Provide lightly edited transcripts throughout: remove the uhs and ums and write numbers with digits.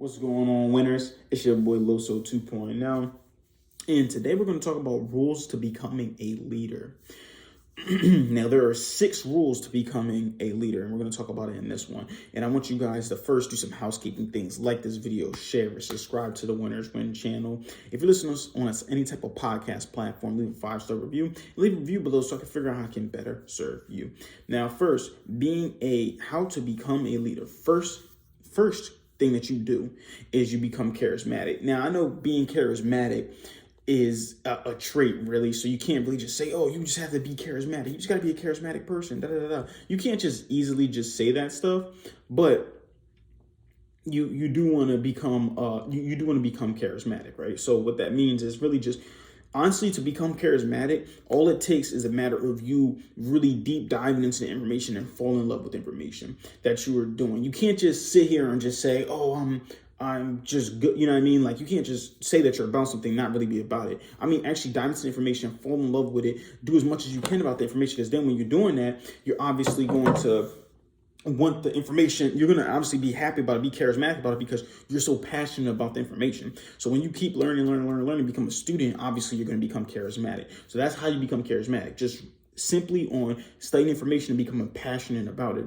What's going on, winners? It's your boy Loso 2.0, and today we're going to talk about rules to becoming a leader. Now, there are 6 rules to becoming a leader, and we're going to talk about it in this one. And I want you guys to first do some housekeeping things, like this video, share it, subscribe to the Winners Win channel. If you're listening on any type of podcast platform, leave a 5-star review. Leave a review below so I can figure out how I can better serve you. Now, first, how to become a leader. First thing that you do is you become charismatic. Now, I know being charismatic is a trait, really, so you can't really just say, oh, you just have to be charismatic. You just got to be a charismatic person. You can't just easily just say that stuff, but you do want to become you do want to become charismatic, right? So what that means is really just honestly, to become charismatic, all it takes is a matter of you really deep diving into the information and fall in love with information that you are doing. You can't just sit here and just say, oh, I'm just good. You know what I mean? Like, you can't just say that you're about something, not really be about it. I mean, actually dive into the information, fall in love with it, do as much as you can about the information, because then when you're doing that, you're obviously going to want the information. You're going to obviously be happy about it, be charismatic about it, because you're so passionate about the information. So when you keep learning, become a student, obviously you're going to become charismatic. So that's how you become charismatic, just simply on studying information and becoming passionate about it.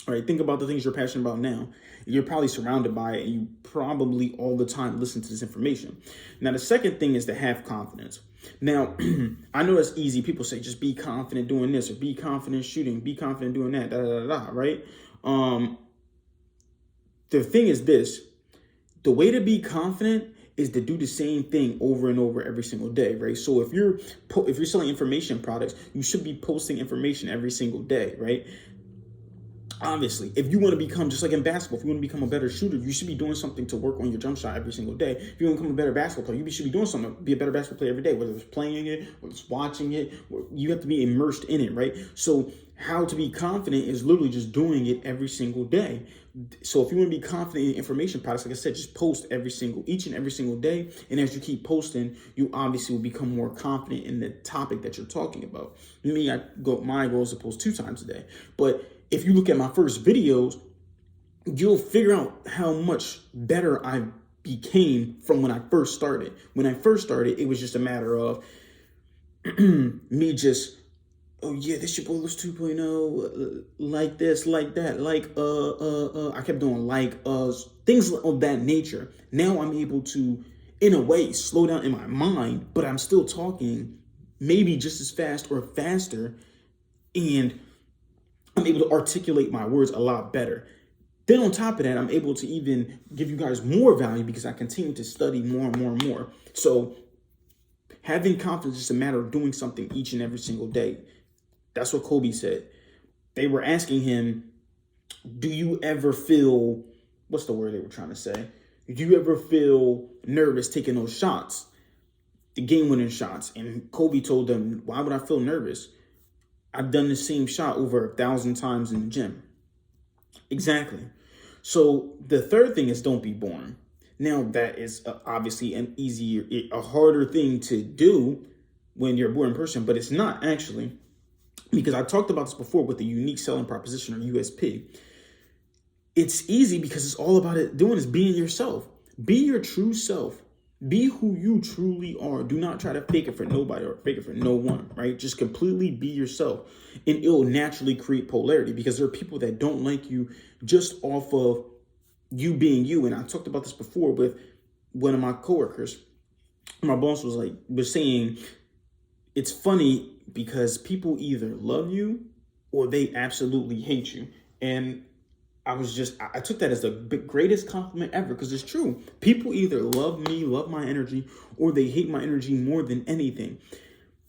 All right, think about the things you're passionate about now. You're probably surrounded by it, and you probably all the time listen to this information. Now, the second thing is to have confidence. Now, I know it's easy. People say, just be confident doing this, or be confident shooting, be confident doing that, right? The thing is this: the way to be confident is to do the same thing over and over every single day, right? So if you're selling information products, you should be posting information every single day, right? Obviously, if you want to become, just like in basketball, if you want to become a better shooter, you should be doing something to work on your jump shot every single day. If you want to become a better basketball player, you should be doing something to be a better basketball player every day, whether it's playing it, whether it's watching it. You have to be immersed in it, right? So how to be confident is literally just doing it every single day. So if you want to be confident in information products, like I said, just post each and every single day. And as you keep posting, you obviously will become more confident in the topic that you're talking about. My goal is to post 2 times a day. But if you look at my first videos, you'll figure out how much better I became from when I first started. When I first started, it was just a matter of me just, oh yeah, this your boy was 2.0, like this, like that, I kept doing things of that nature. Now I'm able to, in a way, slow down in my mind, but I'm still talking maybe just as fast or faster, and I'm able to articulate my words a lot better. Then on top of that, I'm able to even give you guys more value because I continue to study more and more and more. So having confidence is just a matter of doing something each and every single day. That's what Kobe said. They were asking him, do you ever feel, what's the word they were trying to say? Do you ever feel nervous taking those shots, the game-winning shots? And Kobe told them, why would I feel nervous? I've done the same shot over 1,000 times in the gym. Exactly. So the third thing is don't be boring. Now that is obviously a harder thing to do when you're a boring person, but it's not actually, because I talked about this before with the unique selling proposition, or USP. It's easy because it's all about being yourself. Be your true self. Be who you truly are. Do not try to fake it for nobody or fake it for no one, right? Just completely be yourself, and it will naturally create polarity, because there are people that don't like you just off of you being you. And I talked about this before with one of my coworkers. My boss was saying, it's funny because people either love you or they absolutely hate you. And I took that as the greatest compliment ever, because it's true. People either love me, love my energy, or they hate my energy more than anything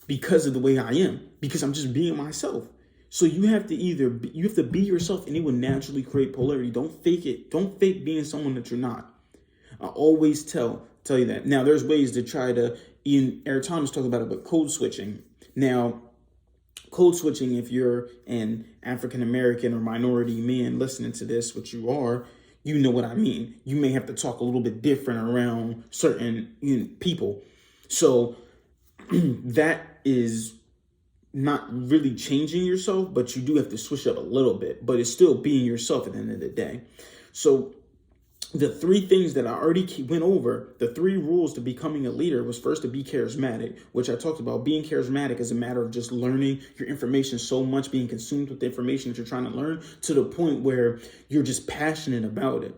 because of the way I am, because I'm just being myself. So you have to be yourself, and it will naturally create polarity. Don't fake it. Don't fake being someone that you're not. I always tell you that. Now, there's ways to try to, Eric Thomas talked about it, but code switching. Now, code switching, if you're an African-American or minority man listening to this, which you are, you know what I mean. You may have to talk a little bit different around certain people. So that is not really changing yourself, but you do have to switch up a little bit, but it's still being yourself at the end of the day. So the three things that I already went over, the three rules to becoming a leader was first to be charismatic, which I talked about. Being charismatic is a matter of just learning your information so much, being consumed with the information that you're trying to learn to the point where you're just passionate about it.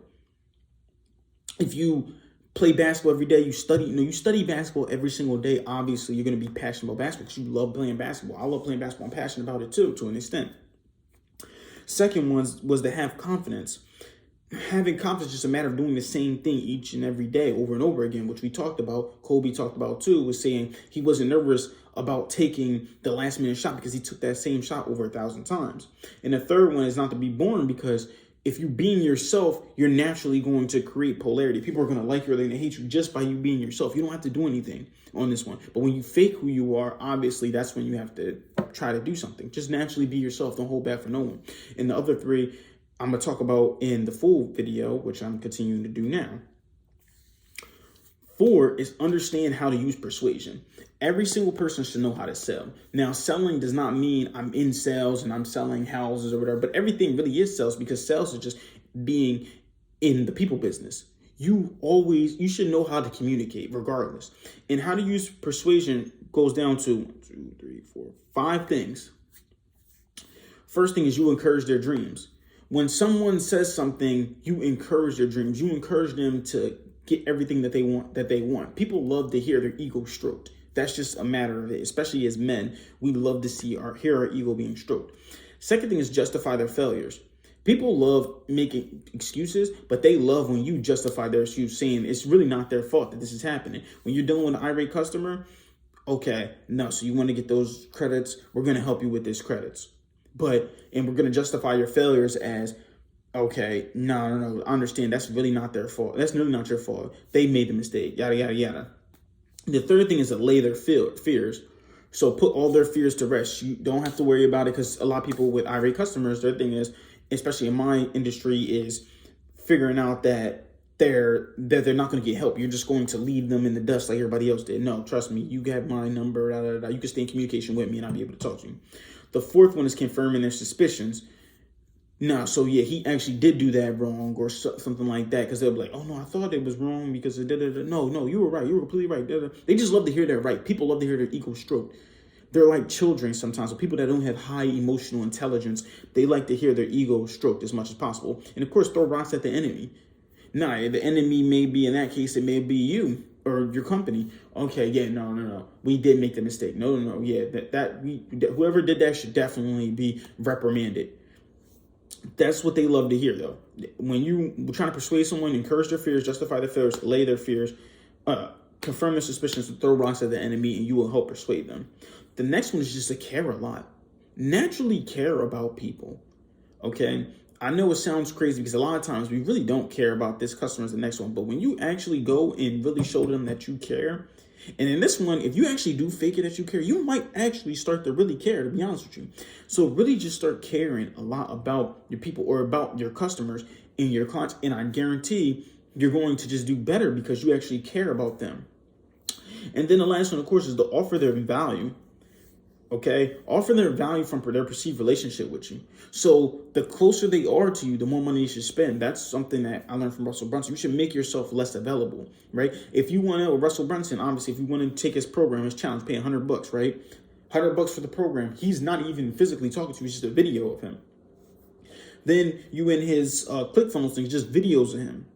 If you play basketball every day, you study basketball every single day, obviously you're going to be passionate about basketball because you love playing basketball. I love playing basketball. I'm passionate about it too, to an extent. Second was to have confidence. Having confidence is just a matter of doing the same thing each and every day over and over again, which we talked about. Kobe talked about too, was saying he wasn't nervous about taking the last minute shot because he took that same shot over 1,000 times. And the third one is not to be boring, because if you being yourself, you're naturally going to create polarity. People are going to like you or they're going to hate you just by you being yourself. You don't have to do anything on this one. But when you fake who you are, obviously that's when you have to try to do something. Just naturally be yourself. Don't hold back for no one. And the other three, I'm going to talk about in the full video, which I'm continuing to do now. 4 is understand how to use persuasion. Every single person should know how to sell. Now, selling does not mean I'm in sales and I'm selling houses or whatever, but everything really is sales, because sales is just being in the people business. You should know how to communicate regardless. And how to use persuasion goes down to 1, 2, 3, 4, 5 things. First thing is you encourage their dreams. When someone says something, you encourage their dreams. You encourage them to get everything that they want. People love to hear their ego stroked. That's just a matter of it. Especially as men, we love to hear our ego being stroked. Second thing is justify their failures. People love making excuses, but they love when you justify their excuse, saying it's really not their fault that this is happening. When you're dealing with an irate customer, okay, no, so you want to get those credits, we're going to help you with these credits. And we're going to justify your failures as, okay, no, I understand. That's really not their fault. That's really not your fault. They made the mistake, yada, yada, yada. The third thing is to lay their fears. So put all their fears to rest. You don't have to worry about it, because a lot of people with irate customers, their thing is, especially in my industry, is figuring out that they're not going to get help. You're just going to leave them in the dust like everybody else did. No, trust me. You have my number. You can stay in communication with me and I'll be able to talk to you. The fourth one is confirming their suspicions. No, so yeah, he actually did do that wrong or something like that, because they'll be like, oh no, I thought it was wrong because it did. No, you were right. You were completely right. They just love to hear they're right. People love to hear their ego stroked. They're like children sometimes. So people that don't have high emotional intelligence, they like to hear their ego stroked as much as possible. And of course, throw rocks at the enemy. Nah, the enemy may be, in that case, it may be you or your company. Okay, yeah, no. We did make the mistake. No. Yeah, whoever did that should definitely be reprimanded. That's what they love to hear, though. When you were trying to persuade someone, encourage their fears, justify their fears, lay their fears, confirm their suspicions, throw rocks at the enemy, and you will help persuade them. The next one is just to care a lot. Naturally care about people, okay? I know it sounds crazy because a lot of times we really don't care about this customer as the next one. But when you actually go and really show them that you care, and in this one, if you actually do fake it that you care, you might actually start to really care, to be honest with you. So really just start caring a lot about your people or about your customers and your clients. And I guarantee you're going to just do better because you actually care about them. And then the last one, of course, is to offer their value. Okay, offer their value from their perceived relationship with you. So the closer they are to you, the more money you should spend. That's something that I learned from Russell Brunson. You should make yourself less available, right? If you want to, Russell Brunson, obviously, if you want to take his program, his challenge, pay $100, right? $100 for the program. He's not even physically talking to you. It's just a video of him. Then you in his ClickFunnels thing, just videos of him.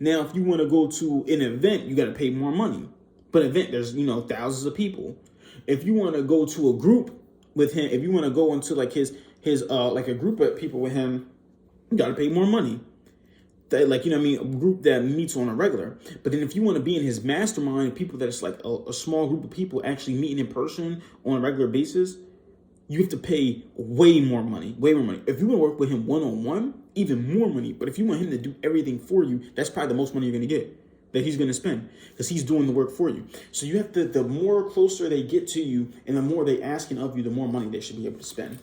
Now, if you want to go to an event, you got to pay more money. But event, there's, thousands of people. If you want to go to a group with him, if you want to go into like his like a group of people with him, you got to pay more money. That, a group that meets on a regular. But then if you want to be in his mastermind, people that it's like a small group of people actually meeting in person on a regular basis, you have to pay way more money. If you want to work with him one-on-one, even more money. But if you want him to do everything for you, that's probably the most money you're going to get, that he's going to spend, because he's doing the work for you. So you have to, the more closer they get to you and the more they asking of you, the more money they should be able to spend.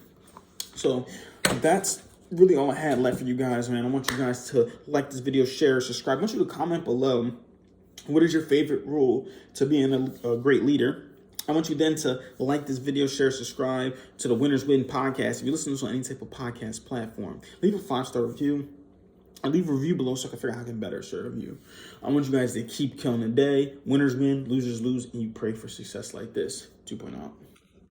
So that's really all I had left for you guys, man. I want you guys to like this video, share, subscribe. I want you to comment below, what is your favorite rule to being a great leader? I want you then to like this video, share, subscribe to the Winners Win podcast. If you listen to this on any type of podcast platform, leave a 5-star review. And leave a review below so I can figure out how I can better serve you. I want you guys to keep killing the day. Winners win, losers lose, and you pray for success like this. 2.0 out.